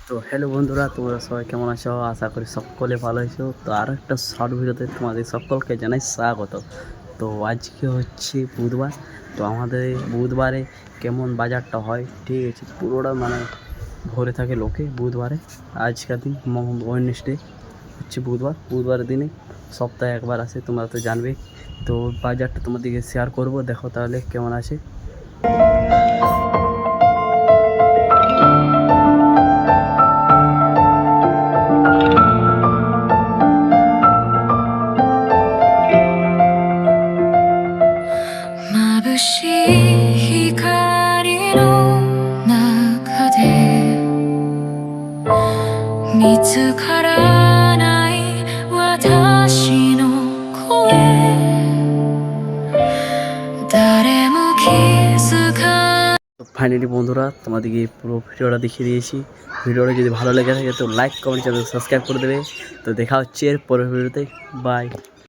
তো হ্যালো বন্ধুরা, তোমরা সবাই কেমন আছো? আশা করি সকলে ভালো আছো। তো আরও একটা শর্ট ভিডিওতে তোমাদের সকলকে জানাই স্বাগত। তো আজকে হচ্ছে বুধবার। তো আমাদের বুধবারে কেমন বাজারটা হয়, ঠিক আছে, পুরোটা মানে ভরে থাকে লোকে বুধবারে। আজকের দিন ওয়েডনেসডে হচ্ছে বুধবারের দিনে সপ্তাহে একবার আসে, তোমরা তো জানবে। তো বাজারটা তোমাদেরকে শেয়ার করব, দেখো তাহলে কেমন আছে।眩しい光の中で見つからない私の声誰も気づかতো ফাইনালি বন্ধুরা, তোমাদেরকে পুরো ভিডিওটা দেখিয়ে দিয়েছি। ভিডিওটা যদি ভালো লেগে থাকে তো লাইক, কমেন্ট, চ্যানেল সাবস্ক্রাইব করে দেবে। তো দেখা হচ্ছে এর পরের ভিডিওতে। বাই।